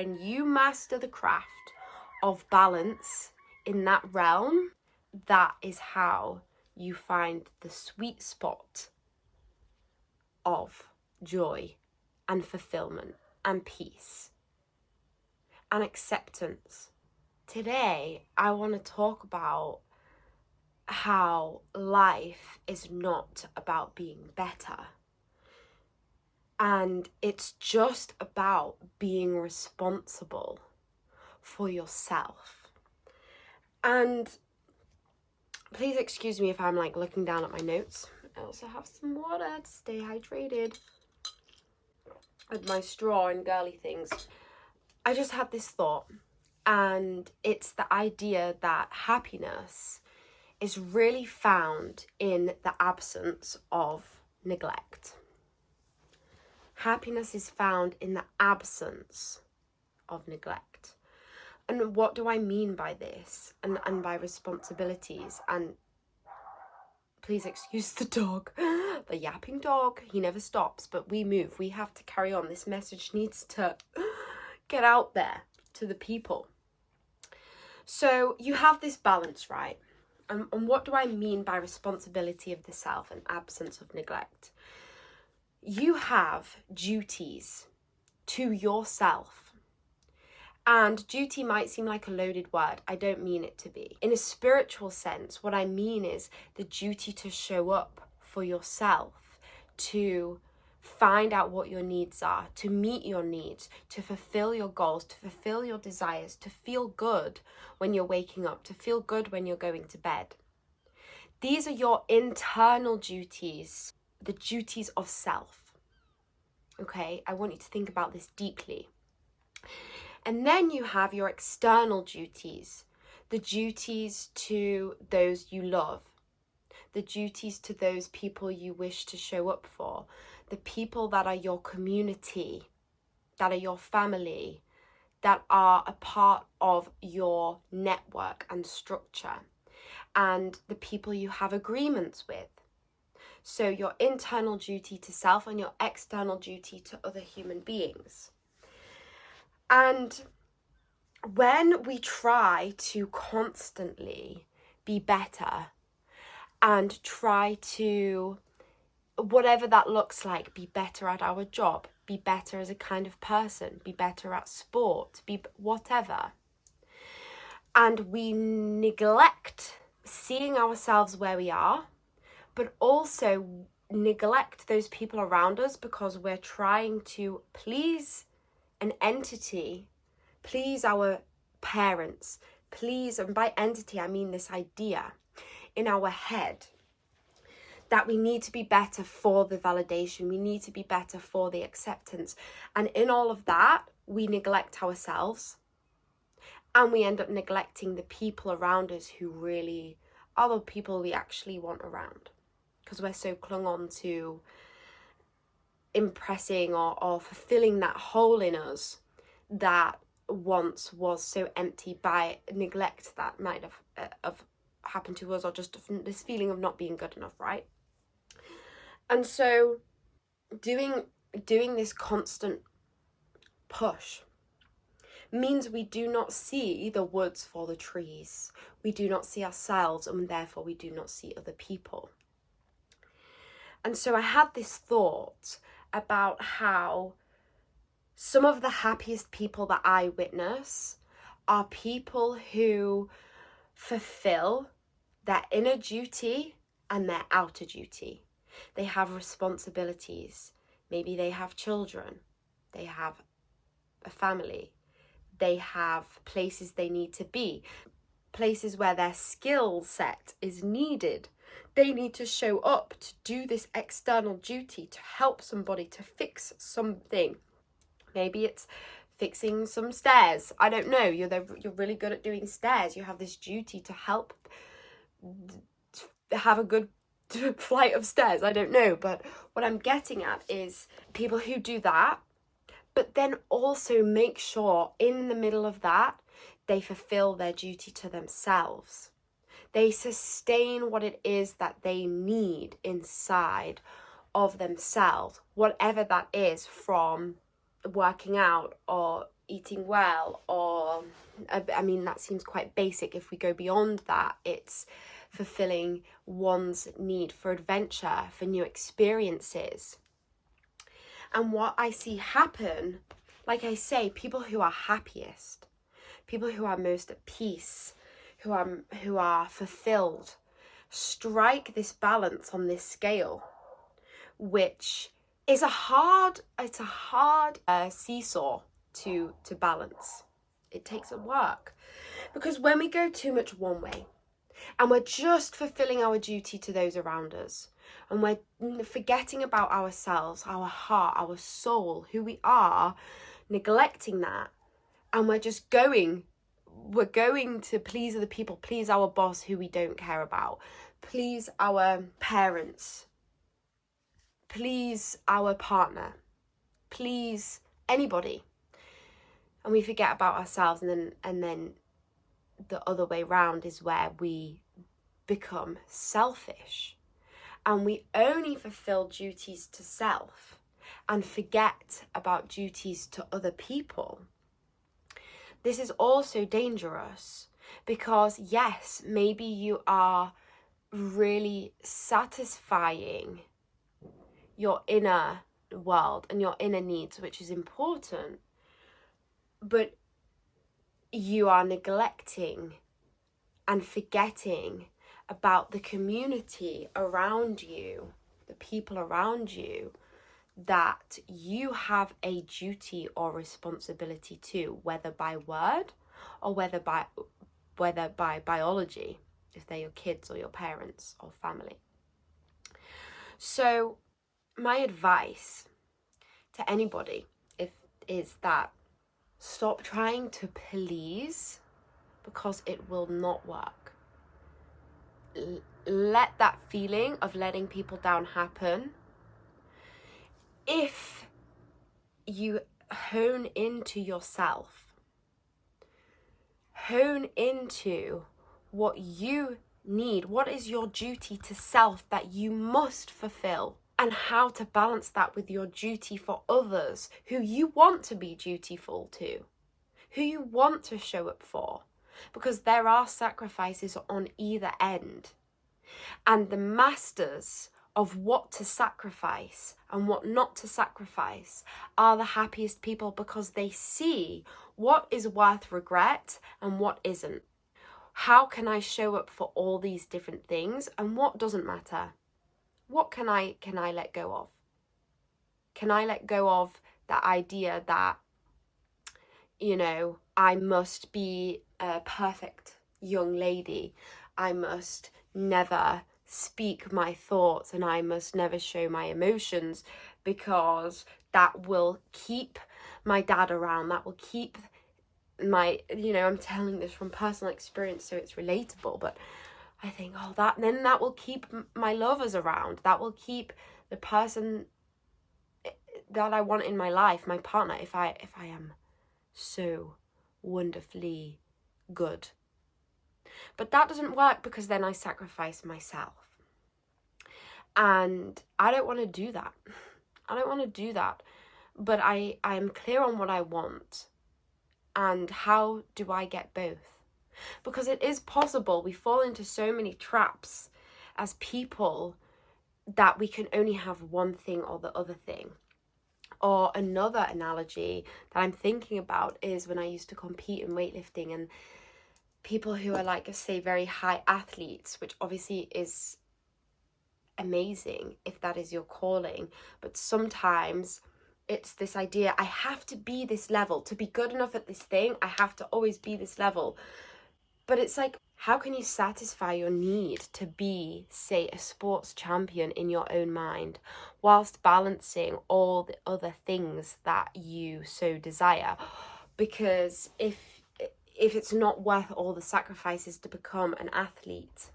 and you master the craft of balance in that realm, that is how you find the sweet spot of joy and fulfillment and peace and acceptance. Today, I want to talk about how life is not about being better. And it's just about being responsible for yourself. And please excuse me if I'm like looking down at my notes. I also have some water to stay hydrated with my straw and girly things. I just had this thought, and it's the idea that happiness is really found in the absence of neglect. Happiness is found in the absence of neglect. And what do I mean by this? And by responsibilities? And please excuse the dog, the yapping dog. He never stops, but we move. We have to carry on. This message needs to get out there to the people. So you have this balance, right? And what do I mean by responsibility of the self and absence of neglect? You have duties to yourself. And duty might seem like a loaded word. I don't mean it to be. In a spiritual sense, what I mean is the duty to show up for yourself, to find out what your needs are, to meet your needs, to fulfill your goals, to fulfill your desires, to feel good when you're waking up, to feel good when you're going to bed. These are your internal duties, the duties of self. Okay, I want you to think about this deeply. And then you have your external duties, the duties to those you love, the duties to those people you wish to show up for, the people that are your community, that are your family, that are a part of your network and structure, and the people you have agreements with. So your internal duty to self and your external duty to other human beings. And when we try to constantly be better and try to, whatever that looks like, be better at our job, be better as a kind of person, be better at sport, be whatever, and we neglect seeing ourselves where we are, but also neglect those people around us because we're trying to please an entity, please our parents, please, and by entity I mean this idea in our head that we need to be better for the validation, we need to be better for the acceptance. And in all of that, we neglect ourselves, and we end up neglecting the people around us who really are the people we actually want around, because we're so clung on to impressing or fulfilling that hole in us that once was so empty by neglect that might have happened to us, or just this feeling of not being good enough, right? And so doing this constant push means we do not see the woods for the trees. We do not see ourselves, and therefore we do not see other people. And so I had this thought about how some of the happiest people that I witness are people who fulfill their inner duty and their outer duty. They have responsibilities. Maybe they have children. They have a family. They have places they need to be, places where their skill set is needed. They need to show up to do this external duty, to help somebody, to fix something. Maybe it's fixing some stairs. I don't know. You're really good at doing stairs. You have this duty to help have a good flight of stairs. I don't know. But what I'm getting at is people who do that, but then also make sure in the middle of that, they fulfill their duty to themselves. They sustain what it is that they need inside of themselves, whatever that is, from working out or eating well, or I mean, that seems quite basic. If we go beyond that, it's fulfilling one's need for adventure, for new experiences. And what I see happen, like I say, people who are happiest, people who are most at peace, who are fulfilled, strike this balance on this scale, which is a hard seesaw to balance. It takes work, because when we go too much one way and we're just fulfilling our duty to those around us, and we're forgetting about ourselves, our heart, our soul, who we are, neglecting that, and we're going to please other people, please our boss who we don't care about, please our parents, please our partner, please anybody, and we forget about ourselves, and then the other way round is where we become selfish, and we only fulfill duties to self and forget about duties to other people. This is also dangerous, because yes, maybe you are really satisfying your inner world and your inner needs, which is important, but you are neglecting and forgetting about the community around you, the people around you, that you have a duty or responsibility to, whether by word or whether by biology, if they're your kids or your parents or family. So my advice to anybody is that stop trying to please, because it will not work. Let that feeling of letting people down happen. If you hone into yourself, hone into what you need, what is your duty to self that you must fulfill, and how to balance that with your duty for others who you want to be dutiful to, who you want to show up for, because there are sacrifices on either end. And the masters of what to sacrifice and what not to sacrifice are the happiest people, because they see what is worth regret and what isn't. How can I show up for all these different things, and what doesn't matter? What can I let go of? Can I let go of the idea that, I must be a perfect young lady, I must never speak my thoughts, and I must never show my emotions, because that will keep my dad around, that will keep my, I'm telling this from personal experience, so it's relatable, but I think, that will keep my lovers around, that will keep the person that I want in my life, my partner, if I am so wonderfully good. But that doesn't work, because then I sacrifice myself. And I don't want to do that. But I am clear on what I want. And how do I get both? Because it is possible. We fall into so many traps as people that we can only have one thing or the other thing. Or another analogy that I'm thinking about is when I used to compete in weightlifting, and people who are like, say, very high athletes, which obviously is amazing if that is your calling, but sometimes it's this idea, I have to be this level to be good enough at this thing, I have to always be this level. But it's like, how can you satisfy your need to be, say, a sports champion in your own mind, whilst balancing all the other things that you so desire? Because if it's not worth all the sacrifices to become an athlete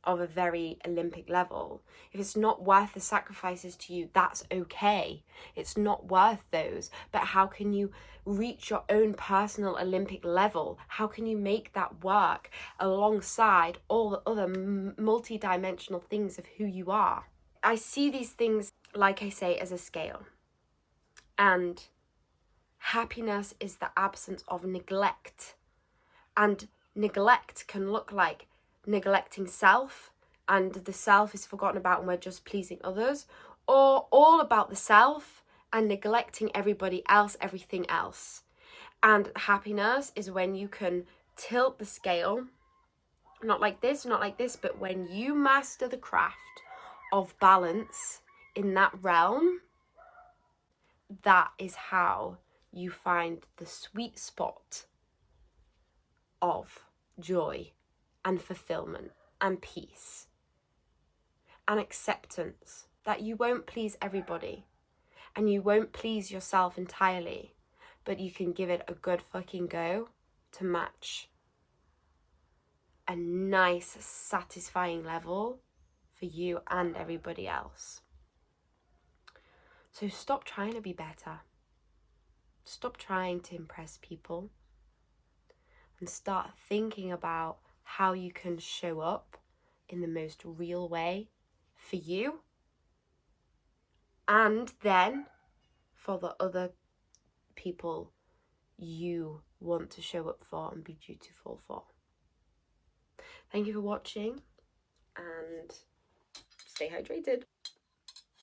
of a very Olympic level, if it's not worth the sacrifices to you, that's okay. It's not worth those. But how can you reach your own personal Olympic level? How can you make that work alongside all the other multi-dimensional things of who you are? I see these things, like I say, as a scale. And Happiness is the absence of neglect. And neglect can look like neglecting self, and the self is forgotten about and we're just pleasing others, or all about the self and neglecting everybody else, everything else. And happiness is when you can tilt the scale, not like this, not like this, but when you master the craft of balance in that realm, that is how you find the sweet spot of joy and fulfillment and peace and acceptance that you won't please everybody and you won't please yourself entirely, but you can give it a good fucking go to match a nice, satisfying level for you and everybody else. So stop trying to be better. Stop trying to impress people and start thinking about how you can show up in the most real way for you and then for the other people you want to show up for and be dutiful for. Thank you for watching and stay hydrated.